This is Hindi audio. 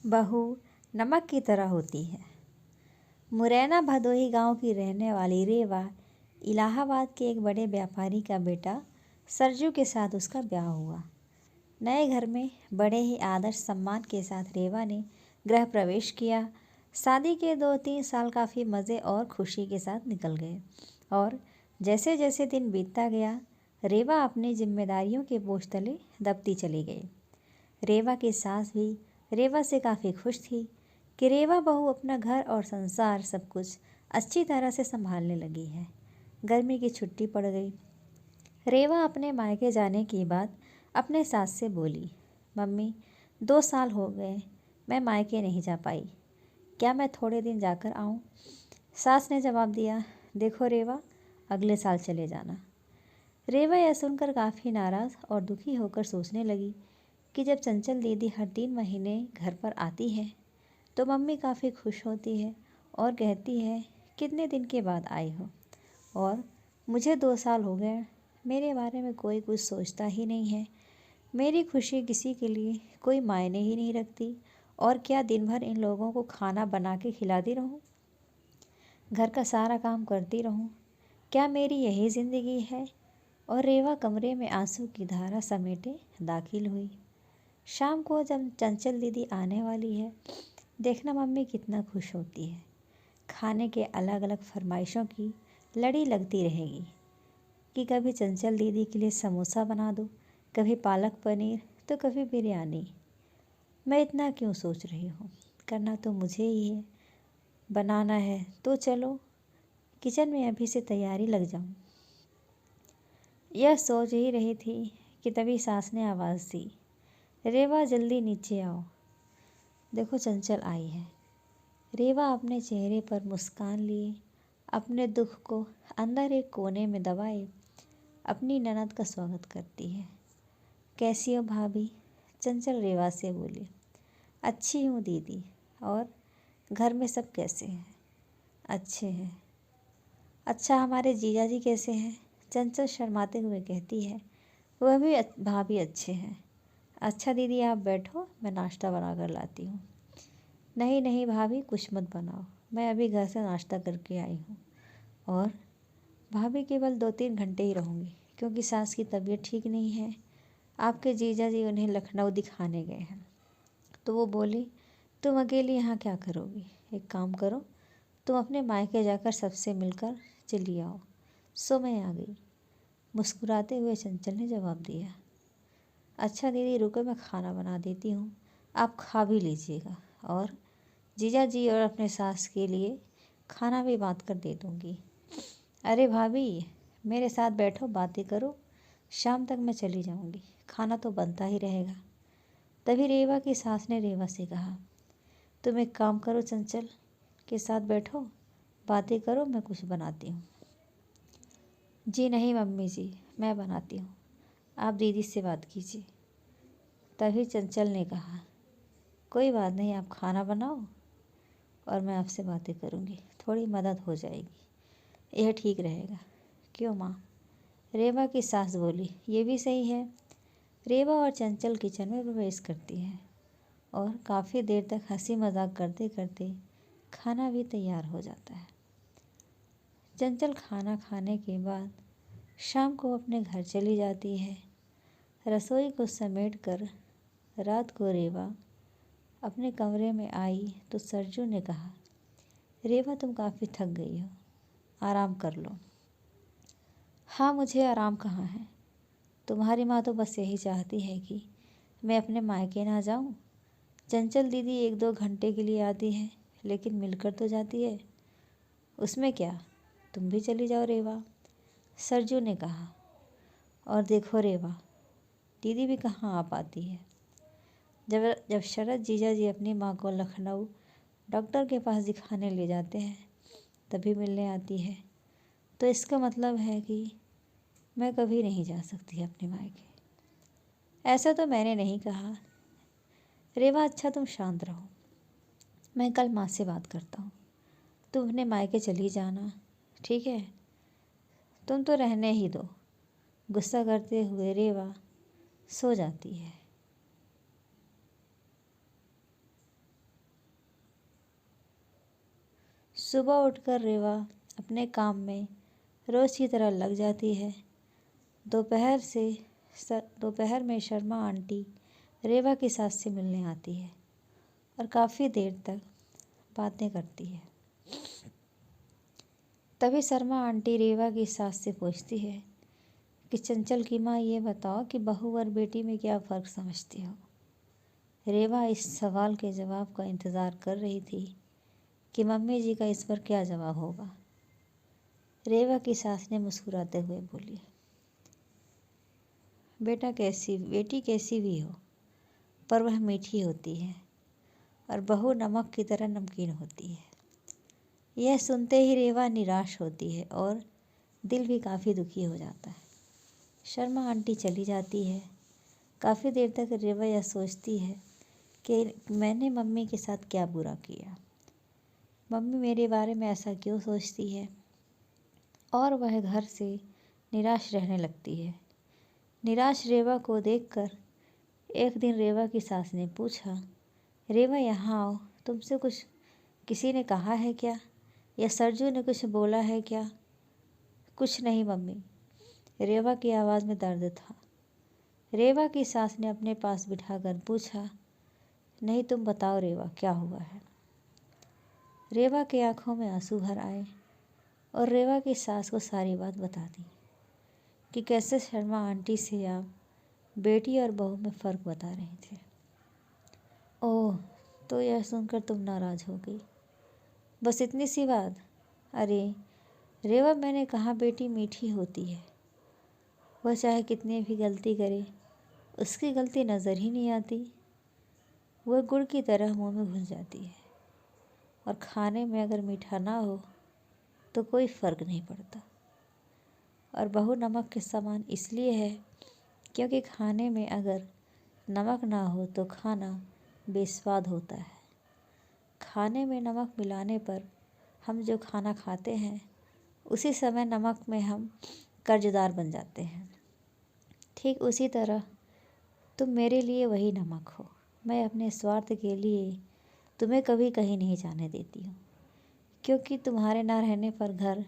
बहू नमक की तरह होती है। मुरैना भदोही गांव की रहने वाली रेवा इलाहाबाद के एक बड़े व्यापारी का बेटा सरजू के साथ उसका ब्याह हुआ। नए घर में बड़े ही आदर सम्मान के साथ रेवा ने गृह प्रवेश किया। शादी के 2-3 साल काफ़ी मज़े और खुशी के साथ निकल गए और जैसे जैसे दिन बीतता गया रेवा अपनी जिम्मेदारियों के बोझ तले दबती चली गई। रेवा की सास भी रेवा से काफ़ी खुश थी कि रेवा बहू अपना घर और संसार सब कुछ अच्छी तरह से संभालने लगी है। गर्मी की छुट्टी पड़ गई। रेवा अपने मायके जाने के बाद अपने सास से बोली, मम्मी 2 साल हो गए मैं मायके नहीं जा पाई, क्या मैं थोड़े दिन जाकर आऊँ? सास ने जवाब दिया, देखो रेवा, अगले साल चले जाना। रेवा यह सुनकर काफ़ी नाराज़ और दुखी होकर सोचने लगी कि जब चंचल दीदी हर 3 महीने घर पर आती है तो मम्मी काफ़ी खुश होती है और कहती है कितने दिन के बाद आई हो, और मुझे 2 साल हो गए, मेरे बारे में कोई कुछ सोचता ही नहीं है। मेरी खुशी किसी के लिए कोई मायने ही नहीं रखती, और क्या दिन भर इन लोगों को खाना बना के खिलाती रहूं, घर का सारा काम करती रहूं, क्या मेरी यही ज़िंदगी है? और रेवा कमरे में आंसू की धारा समेटे दाखिल हुई। शाम को जब चंचल दीदी आने वाली है, देखना मम्मी कितना खुश होती है। खाने के अलग अलग फरमाइशों की लड़ी लगती रहेगी कि कभी चंचल दीदी के लिए समोसा बना दो, कभी पालक पनीर, तो कभी बिरयानी। मैं इतना क्यों सोच रही हूँ, करना तो मुझे ही है। बनाना है तो चलो किचन में अभी से तैयारी लग जाऊँ। यह सोच ही रही थी कि तभी सास ने आवाज़ दी, रेवा जल्दी नीचे आओ, देखो चंचल आई है। रेवा अपने चेहरे पर मुस्कान लिए अपने दुख को अंदर एक कोने में दबाए अपनी ननद का स्वागत करती है। कैसी हो भाभी? चंचल रेवा से बोली। अच्छी हूँ दीदी, और घर में सब कैसे हैं? अच्छे हैं। अच्छा, हमारे जीजा जी कैसे हैं? चंचल शर्माते हुए कहती है, वह भी भाभी अच्छे हैं। अच्छा दीदी आप बैठो, मैं नाश्ता बना कर लाती हूँ। नहीं नहीं भाभी, कुछ मत बनाओ, मैं अभी घर से नाश्ता करके आई हूँ, और भाभी केवल 2-3 घंटे ही रहूँगी क्योंकि सास की तबीयत ठीक नहीं है। आपके जीजा जी उन्हें लखनऊ दिखाने गए हैं। तो वो बोली, तुम अकेली यहाँ क्या करोगी? एक काम करो, तुम अपने मायके जाकर सबसे मिलकर चली आओ। सो मैं आ गई। मुस्कुराते हुए चंचल ने जवाब दिया, अच्छा दीदी रुको, मैं खाना बना देती हूँ, आप खा भी लीजिएगा, और जीजा जी और अपने सास के लिए खाना भी बांध कर दे दूँगी। अरे भाभी, मेरे साथ बैठो, बातें करो, शाम तक मैं चली जाऊँगी, खाना तो बनता ही रहेगा। तभी रेवा की सास ने रेवा से कहा, तुम एक काम करो, चंचल के साथ बैठो, बातें करो, मैं कुछ बनाती हूँ। जी नहीं मम्मी जी, मैं बनाती हूँ, आप दीदी से बात कीजिए। तभी चंचल ने कहा, कोई बात नहीं, आप खाना बनाओ और मैं आपसे बातें करूँगी, थोड़ी मदद हो जाएगी, यह ठीक रहेगा। क्यों माँ? रेवा की सास बोली, ये भी सही है। रेवा और चंचल किचन में प्रवेश करती है और काफ़ी देर तक हंसी मजाक करते करते खाना भी तैयार हो जाता है। चंचल खाना खाने के बाद शाम को अपने घर चली जाती है। रसोई को समेट कर रात को रेवा अपने कमरे में आई तो सरजू ने कहा, रेवा तुम काफ़ी थक गई हो, आराम कर लो। हाँ, मुझे आराम कहाँ है, तुम्हारी माँ तो बस यही चाहती है कि मैं अपने मायके ना जाऊँ। चंचल दीदी 1-2 घंटे के लिए आती है, लेकिन मिलकर तो जाती है, उसमें क्या, तुम भी चली जाओ रेवा, सरजू ने कहा। और देखो रेवा, दीदी भी कहाँ आ पाती है। जब शरद जीजा जी अपनी माँ को लखनऊ डॉक्टर के पास दिखाने ले जाते हैं तभी मिलने आती है, तो इसका मतलब है कि मैं कभी नहीं जा सकती अपने मायके। ऐसा तो मैंने नहीं कहा। रेवा अच्छा तुम शांत रहो, मैं कल माँ से बात करता हूँ, तुम अपने मायके चली जाना, ठीक है? तुम तो रहने ही दो। गुस्सा करते हुए रेवा सो जाती है। सुबह उठकर रेवा अपने काम में रोज़ की तरह लग जाती है। दोपहर में शर्मा आंटी रेवा की सास से मिलने आती है और काफ़ी देर तक बातें करती है। तभी शर्मा आंटी रेवा की सास से पूछती है कि चंचल की माँ, ये बताओ कि बहू और बेटी में क्या फ़र्क समझती हो। रेवा इस सवाल के जवाब का इंतज़ार कर रही थी कि मम्मी जी का इस पर क्या जवाब होगा। रेवा की सास ने मुस्कुराते हुए बोली, बेटी कैसी भी हो, पर वह मीठी होती है और बहू नमक की तरह नमकीन होती है। यह सुनते ही रेवा निराश होती है और दिल भी काफ़ी दुखी हो जाता है। शर्मा आंटी चली जाती है। काफ़ी देर तक रेवा यह सोचती है कि मैंने मम्मी के साथ क्या बुरा किया, मम्मी मेरे बारे में ऐसा क्यों सोचती है, और वह घर से निराश रहने लगती है। निराश रेवा को देखकर एक दिन रेवा की सास ने पूछा, रेवा यहाँ आओ, तुमसे कुछ किसी ने कहा है क्या, या सरजू ने कुछ बोला है क्या। कुछ नहीं मम्मी, रेवा की आवाज़ में दर्द था। रेवा की सास ने अपने पास बिठाकर पूछा, नहीं तुम बताओ रेवा, क्या हुआ है। रेवा की आंखों में आंसू भर आए और रेवा की सास को सारी बात बता दी कि कैसे शर्मा आंटी से आप बेटी और बहू में फ़र्क बता रहे थे। ओह, तो यह सुनकर तुम नाराज़ हो गई, बस इतनी सी बात। अरे रेवा, मैंने कहा बेटी मीठी होती है, वह चाहे कितनी भी गलती करे उसकी गलती नज़र ही नहीं आती। वह गुड़ की तरह मुंह में घुल जाती है और खाने में अगर मीठा ना हो तो कोई फ़र्क नहीं पड़ता। और बहू नमक के समान इसलिए है क्योंकि खाने में अगर नमक ना हो तो खाना बेस्वाद होता है। खाने में नमक मिलाने पर हम जो खाना खाते हैं उसी समय नमक में हम कर्जदार बन जाते हैं। ठीक उसी तरह तुम मेरे लिए वही नमक हो। मैं अपने स्वार्थ के लिए तुम्हें कभी कहीं नहीं जाने देती हूँ, क्योंकि तुम्हारे ना रहने पर घर